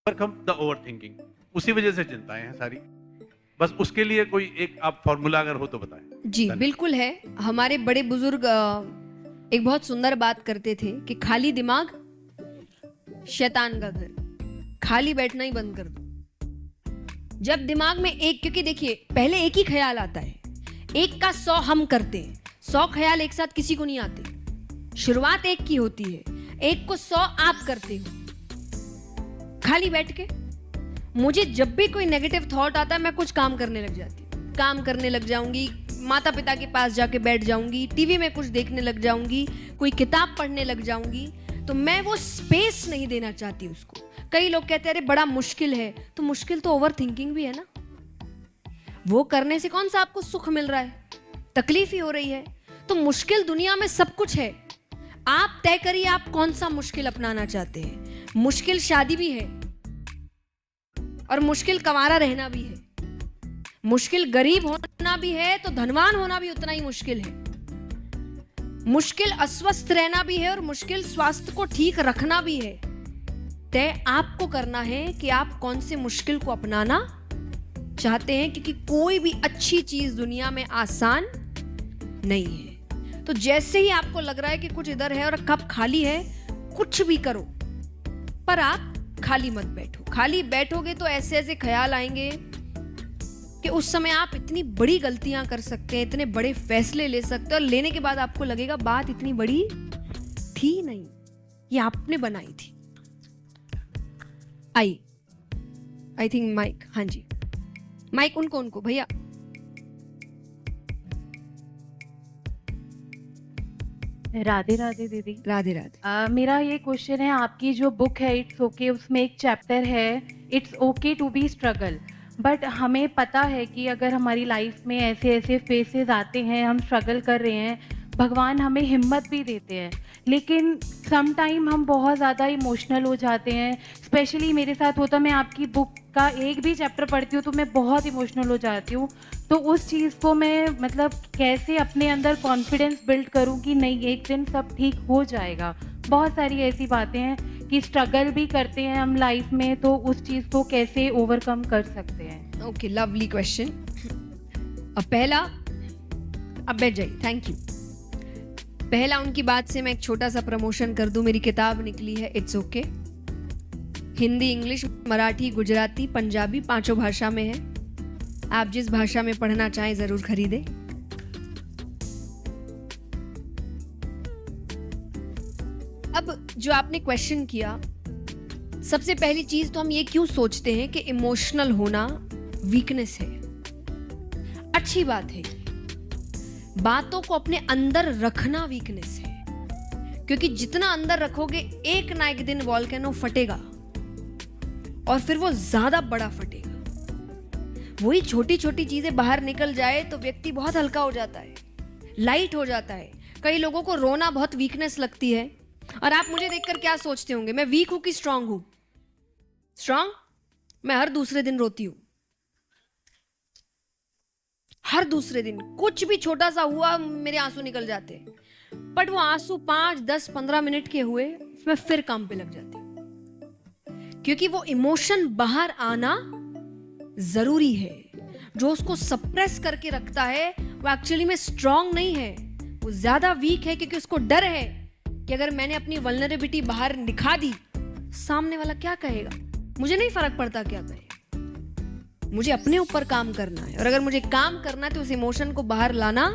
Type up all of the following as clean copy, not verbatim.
Overcome the overthinking. उसी वजह से चिंताएं हैं सारी। बस उसके लिए कोई एक आप फॉर्मूला अगर हो तो बताएं। जी बिल्कुल है। हमारे बड़े बुजुर्ग एक बहुत सुंदर बात करते थे कि खाली दिमाग शैतान का घर, खाली बैठना ही बंद कर दो। जब दिमाग में एक, क्योंकि देखिए पहले एक ही ख्याल आता है, एक का 100 हम करते हैं, 100 ख्याल एक साथ किसी को नहीं आते। शुरुआत एक की होती है, एक को 100 आप करते हो खाली बैठ के। मुझे जब भी कोई नेगेटिव थॉट आता है मैं कुछ काम करने लग जाती हूँ, काम करने लग जाऊंगी, माता पिता के पास जाके बैठ जाऊंगी, टीवी में कुछ देखने लग जाऊंगी, कोई किताब पढ़ने लग जाऊंगी। तो मैं वो स्पेस नहीं देना चाहती उसको। कई लोग कहते हैं अरे बड़ा मुश्किल है, तो मुश्किल तो ओवर थिंकिंग भी है ना। वो करने से कौन सा आपको सुख मिल रहा है, तकलीफ ही हो रही है। तो मुश्किल दुनिया में सब कुछ है, आप तय करिए आप कौन सा मुश्किल अपनाना चाहते हैं। मुश्किल शादी भी है और मुश्किल कंवारा रहना भी है, मुश्किल गरीब होना भी है तो धनवान होना भी उतना ही मुश्किल है, मुश्किल अस्वस्थ रहना भी है और मुश्किल स्वास्थ्य को ठीक रखना भी है। तय आपको करना है कि आप कौन से मुश्किल को अपनाना चाहते हैं, क्योंकि कोई भी अच्छी चीज दुनिया में आसान नहीं है। तो जैसे ही आपको लग रहा है कि कुछ इधर है और कप खाली है, कुछ भी करो पर आप खाली मत बैठो। खाली बैठोगे तो ऐसे ऐसे ख्याल आएंगे कि उस समय आप इतनी बड़ी गलतियां कर सकते हैं, इतने बड़े फैसले ले सकते हैं, और लेने के बाद आपको लगेगा बात इतनी बड़ी थी नहीं, ये आपने बनाई थी। आई थिंक माइक, हाँ जी माइक उनको भैया। राधे राधे दीदी। राधे राधे। मेरा ये क्वेश्चन है, आपकी जो बुक है इट्स ओके, उसमें एक चैप्टर है it's okay to be struggle. But हमें पता है कि अगर हमारी लाइफ में ऐसे ऐसे फेसेस आते हैं, हम स्ट्रगल कर रहे हैं, भगवान हमें हिम्मत भी देते हैं, लेकिन सम टाइम हम बहुत ज़्यादा इमोशनल हो जाते हैं। स्पेशली मेरे साथ होता, मैं आपकी बुक का एक भी चैप्टर पढ़ती हूँ तो मैं बहुत इमोशनल हो जाती हूँ। तो उस चीज़ को मैं मतलब कैसे अपने अंदर कॉन्फिडेंस बिल्ड करूँ कि नहीं एक दिन सब ठीक हो जाएगा। बहुत सारी ऐसी बातें हैं कि स्ट्रगल भी करते हैं हम लाइफ में, तो उस चीज़ को कैसे ओवरकम कर सकते हैं। Okay, lovely question. अब पहला, अब बैठ जाइए, थैंक यू। पहला उनकी बात से मैं एक छोटा सा प्रमोशन कर दूं, मेरी किताब निकली है it's okay, Hindi, English, Marathi, Gujarati, Punjabi, 5 भाषा में है। आप जिस भाषा में पढ़ना चाहें जरूर खरीदें। अब जो आपने क्वेश्चन किया, सबसे पहली चीज तो हम ये क्यों सोचते हैं कि इमोशनल होना वीकनेस है। अच्छी बात है, बातों को अपने अंदर रखना वीकनेस है, क्योंकि जितना अंदर रखोगे एक ना एक दिन वॉल्केनो फटेगा और फिर वो ज्यादा बड़ा फटेगा। वही छोटी छोटी चीजें बाहर निकल जाए तो व्यक्ति बहुत हल्का हो जाता है, लाइट हो जाता है। कई लोगों को रोना बहुत वीकनेस लगती है, और आप मुझे देखकर क्या सोचते होंगे, मैं वीक हूं कि स्ट्रांग हूं? स्ट्रांग। मैं हर दूसरे दिन रोती हूं, हर दूसरे दिन कुछ भी छोटा सा हुआ मेरे आंसू निकल जाते हैं। बट वो आंसू 5, 10, 15 मिनट के हुए, मैं फिर काम पे लग जाती हूँ, क्योंकि वो इमोशन बाहर आना जरूरी है। जो उसको सप्रेस करके रखता है वो एक्चुअली में स्ट्रांग नहीं है, वो ज्यादा वीक है, क्योंकि उसको डर है कि अगर मैंने अपनी वल्नरेबिलिटी बाहर दिखा दी, सामने वाला क्या कहेगा। मुझे नहीं फर्क पड़ता क्या कहेगा, मुझे अपने ऊपर काम करना है, और अगर मुझे काम करना है तो उस इमोशन को बाहर लाना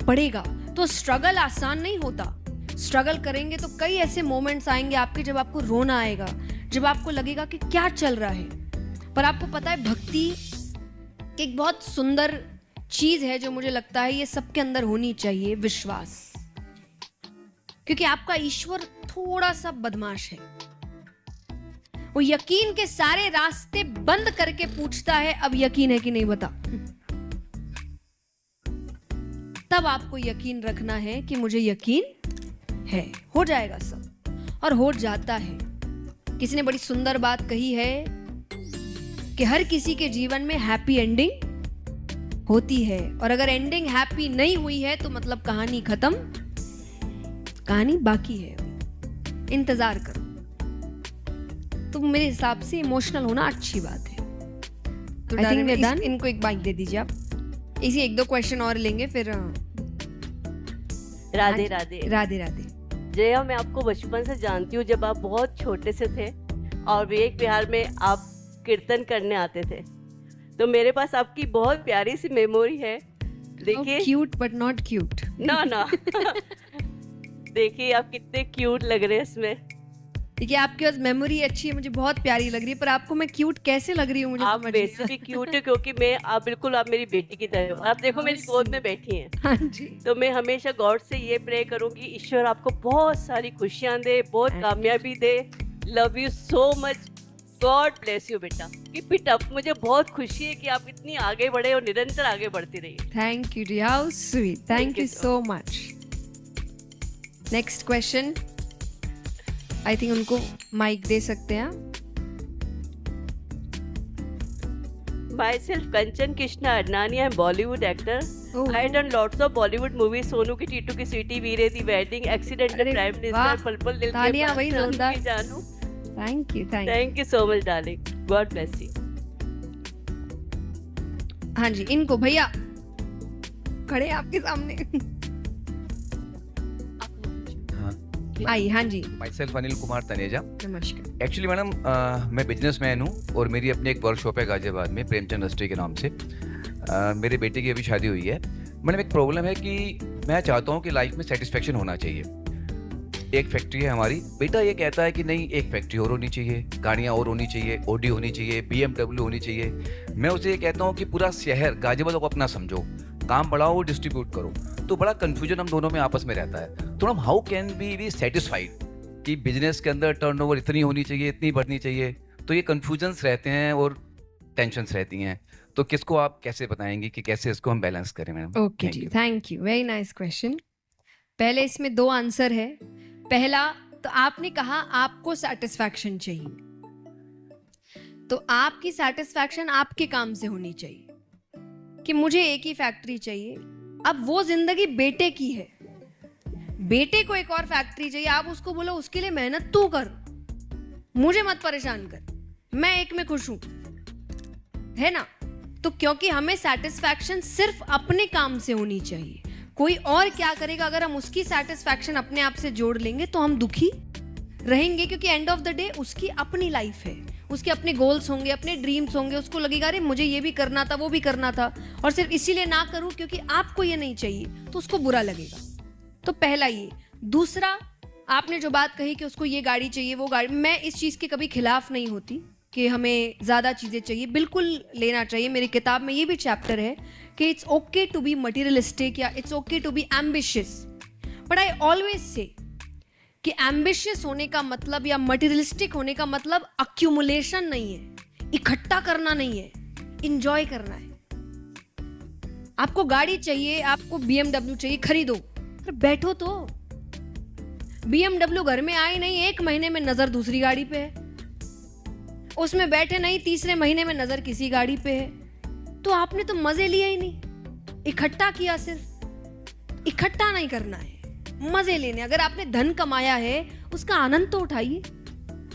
पड़ेगा। तो स्ट्रगल आसान नहीं होता। स्ट्रगल करेंगे तो कई ऐसे मोमेंट्स आएंगे आपके जब आपको रोना आएगा, जब आपको लगेगा कि क्या चल रहा है। पर आपको पता है, भक्ति एक बहुत सुंदर चीज है जो मुझे लगता है ये सबके अंदर होनी चाहिए, विश्वास। क्योंकि आपका ईश्वर थोड़ा सा बदमाश है, वो यकीन के सारे रास्ते बंद करके पूछता है अब यकीन है कि नहीं बता। तब आपको यकीन रखना है कि मुझे यकीन है, हो जाएगा सब, और हो जाता है। किसी ने बड़ी सुंदर बात कही है कि हर किसी के जीवन में हैप्पी एंडिंग होती है, और अगर एंडिंग हैप्पी नहीं हुई है तो मतलब कहानी खत्म, कहानी बाकी है, इंतजार करो। तो मेरे हिसाब से इमोशनल होना अच्छी बात है। तो I think we're done. इनको एक बाइक दे दीजिए आप। इसी एक दो क्वेश्चन और लेंगे फिर। राधे राधे। राधे राधे। जया, मैं आपको बचपन से जानती हूँ, जब आप बहुत छोटे से थे और विवेक विहार में आप कीर्तन करने आते थे, तो मेरे पास आपकी बहुत प्यारी सी मेमोरी है। देखिए, क्यूट बट नॉट क्यूट। ना देखिए आप कितने क्यूट लग रहे हैं इसमें। देखिए आपके पास मेमोरी अच्छी है, मुझे बहुत प्यारी लग रही है, पर आपको मैं क्यूट कैसे लग रही हूँ मुझे आप समझ नहीं वैसे भी क्यूट है, क्योंकि मैं आप मेरी बेटी की तरह हो। आप देखो मेरी गोद में बैठी हैं। हाँ जी। तो मैं हमेशा गॉड से ये प्रे करूंगी, ईश्वर आपको बहुत सारी खुशियां दे, बहुत कामयाबी दे। Love you so much, God bless you बेटा। Keep it up. मुझे बहुत खुशी है कि आप इतनी आगे बढ़े और निरंतर आगे बढ़ती रहिए। थैंक यू जी, how sweet, thank you so much. Next question, I think उनको माइक दे सकते हैं। Myself Kanchan Krishna Adnani, I'm Bollywood actor. Oh. I done lots of Bollywood movies, Sonu की टीटू की स्वीटी, वीरे दी वेडिंग, एक्सीडेंट अरे प्राइम वाह, मिनिस्टर, पल पल दिल के तालियां पास, भाई जानू जोरदार। की जानू। Thank you thank Thank you so much darling, God bless you. You. हाँ जी, इनको भैया खड़े हैं आपके सामने। आई, हाँ जी, माई सेल्फ अनिल कुमार तनेजा। नमस्कार। एक्चुअली मैडम मैं बिजनेसमैन हूँ और मेरी अपनी एक वर्कशॉप है गाजियाबाद में, प्रेमचंद इंडस्ट्री के नाम से। मेरे बेटे की अभी शादी हुई है। मैडम एक प्रॉब्लम है कि मैं चाहता हूँ कि लाइफ में सेटिस्फेक्शन होना चाहिए। एक फैक्ट्री है हमारी, बेटा ये कहता है कि नहीं एक फैक्ट्री और होनी चाहिए, गाड़ियाँ और होनी चाहिए, ऑडी होनी चाहिए, BMW होनी चाहिए। मैं उसे ये कहता हूँ कि पूरा शहर गाजियाबाद को अपना समझो, काम बढ़ाओ और डिस्ट्रीब्यूट करो। तो बड़ा कन्फ्यूजन हम दोनों में आपस में रहता है। तो हम हाउ कैन बी सेटिस्फाइड कि बिजनेस के अंदर टर्नओवर इतनी होनी चाहिए, इतनी बढ़नी चाहिए। तो ये कन्फ्यूजन्स रहते हैं और टेंशन्स रहती हैं। तो किसको आप कैसे बताएंगे कि कैसे इसको हम बैलेंस करें मैडम? ओके जी, thank you, very nice question. पहले इसमें दो आंसर है। पहला, तो आपने कहा आपको सेटिस्फैक्शन चाहिए, तो आपकी सेटिस्फैक्शन आपके काम से होनी चाहिए कि मुझे एक ही फैक्ट्री चाहिए। अब वो जिंदगी बेटे की है, बेटे को एक और फैक्ट्री चाहिए, आप उसको बोलो उसके लिए मेहनत तू कर, मुझे मत परेशान कर, मैं एक में खुश हूं, है ना? तो क्योंकि हमें सेटिस्फैक्शन सिर्फ अपने काम से होनी चाहिए। कोई और क्या करेगा, अगर हम उसकी सेटिस्फैक्शन अपने आप से जोड़ लेंगे तो हम दुखी रहेंगे, क्योंकि एंड ऑफ द डे उसकी अपनी लाइफ है, उसके अपने गोल्स होंगे, अपने ड्रीम्स होंगे। उसको लगेगा अरे मुझे ये भी करना था, वो भी करना था, और सिर्फ इसीलिए ना करूं क्योंकि आपको ये नहीं चाहिए, तो उसको बुरा लगेगा। तो पहला ये। दूसरा, आपने जो बात कही कि उसको ये गाड़ी चाहिए, वो गाड़ी, मैं इस चीज़ के कभी खिलाफ नहीं होती कि हमें ज़्यादा चीज़ें चाहिए, बिल्कुल लेना चाहिए। मेरी किताब में ये भी चैप्टर है कि it's okay to be materialistic या it's okay to be ambitious, but I always say कि एम्बिशियस होने का मतलब या मटीरियलिस्टिक होने का मतलब अक्यूमुलेशन नहीं है, इकट्ठा करना नहीं है, इंजॉय करना है। आपको गाड़ी चाहिए, आपको BMW चाहिए, खरीदो, पर बैठो तो। BMW घर में आई नहीं, एक महीने में नजर दूसरी गाड़ी पे है, उसमें बैठे नहीं, तीसरे महीने में नजर किसी गाड़ी पे है, तो आपने तो मजे लिए ही नहीं, इकट्ठा किया। सिर्फ इकट्ठा नहीं करना है, मजे लेने। अगर आपने धन कमाया है उसका आनंद तो उठाइए,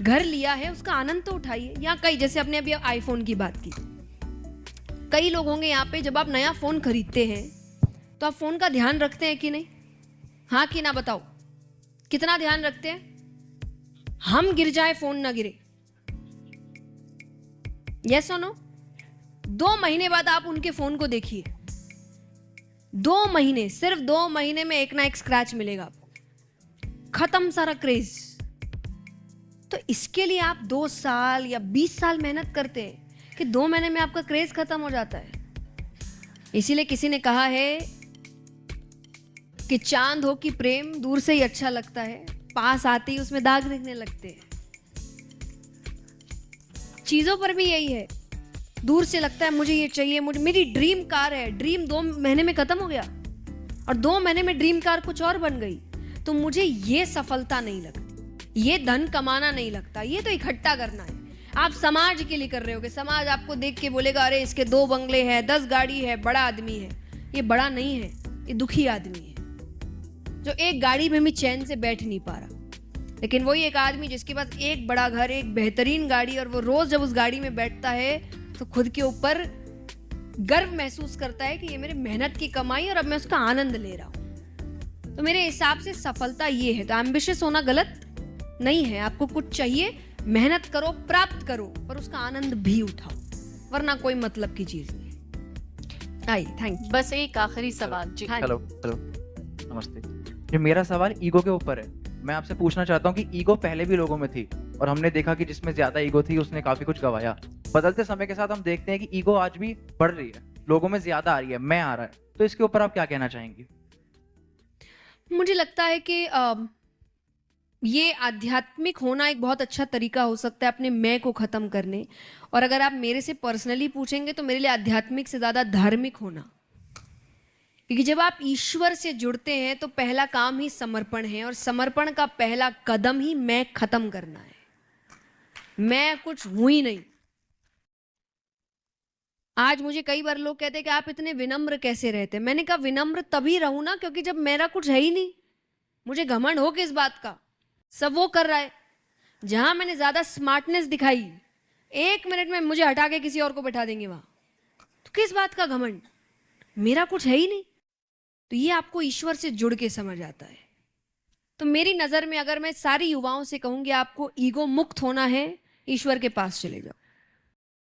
घर लिया है उसका आनंद तो उठाइए। या कई, जैसे अपने अभी आईफोन की बात की, कई लोग होंगे यहाँ पे, जब आप नया फोन खरीदते हैं तो आप फोन का ध्यान रखते हैं कि नहीं? हाँ कि ना, बताओ कितना ध्यान रखते हैं? हम गिर जाए फोन ना गिरे, यस और नो? 2 महीने बाद आप उनके फोन को देखिए, 2 महीने, सिर्फ 2 महीने में एक ना एक स्क्रैच मिलेगा आपको, खत्म सारा क्रेज। तो इसके लिए आप 2 साल या 20 साल मेहनत करते हैं कि 2 महीने में आपका क्रेज खत्म हो जाता है। इसीलिए किसी ने कहा है कि चांद हो कि प्रेम दूर से ही अच्छा लगता है, पास आते ही उसमें दाग दिखने लगते हैं। चीजों पर भी यही है, दूर से लगता है मुझे ये चाहिए, मुझे, मेरी ड्रीम कार है, ड्रीम 2 महीने में खत्म हो गया और 2 महीने में ड्रीम कार कुछ और बन गई, तो मुझे ये सफलता नहीं लगती, ये धन कमाना नहीं लगता, ये तो इकट्ठा करना है। आप समाज के लिए कर रहे हो कि समाज आपको देख के बोलेगा अरे इसके 2 बंगले हैं, 10 गाड़ी है, बड़ा आदमी है। ये बड़ा नहीं है, ये दुखी आदमी है जो एक गाड़ी में भी चैन से बैठ नहीं पा रहा। लेकिन वही एक आदमी जिसके पास एक बड़ा घर, एक बेहतरीन गाड़ी, और वो रोज जब उस गाड़ी में बैठता है तो खुद के ऊपर गर्व महसूस करता है कि ये मेरे मेहनत की कमाई और अब मैं उसका आनंद ले रहा हूं। तो मेरे हिसाब से सफलता ये है। तो एम्बिशियस होना गलत नहीं है, आपको कुछ चाहिए, मेहनत करो, प्राप्त करो, पर उसका आनंद भी उठाओ, वरना कोई मतलब की चीज नहीं है। आई थैंक यू। बस एक आखिरी सवाल जी। हाँ हेलो हेलो नमस्ते। जो मेरा सवाल ईगो के ऊपर है, मैं आपसे पूछना चाहता हूँ कि ईगो पहले भी लोगों में थी और हमने देखा कि जिसमें ज्यादा ईगो थी उसने काफी कुछ गवाया। बदलते समय के साथ हम देखते हैं कि ईगो आज भी बढ़ रही है, लोगों में ज्यादा आ रही है, मैं आ रहा है। तो इसके ऊपर आप क्या कहना चाहेंगी? मुझे लगता है कि ये आध्यात्मिक होना एक बहुत अच्छा तरीका हो सकता है अपने मैं को खत्म करने। और अगर आप मेरे से पर्सनली पूछेंगे तो मेरे लिए आध्यात्मिक से ज्यादा धार्मिक होना, क्योंकि जब आप ईश्वर से जुड़ते हैं तो पहला काम ही समर्पण है, और समर्पण का पहला कदम ही मैं खत्म करना है। मैं कुछ हूं ही नहीं। आज मुझे कई बार लोग कहते हैं कि आप इतने विनम्र कैसे रहते हैं। मैंने कहा विनम्र तभी रहूं ना, क्योंकि जब मेरा कुछ है ही नहीं, मुझे घमंड हो किस बात का, सब वो कर रहा है। जहां मैंने ज्यादा स्मार्टनेस दिखाई, 1 मिनट में मुझे हटा के किसी और को बैठा देंगे वहां, तो किस बात का घमंड, मेरा कुछ है ही नहीं। तो ये आपको ईश्वर से जुड़ के समझ आता है। तो मेरी नजर में अगर मैं सारी युवाओं से कहूंगी आपको ईगो मुक्त होना है, ईश्वर के पास चले जाओ।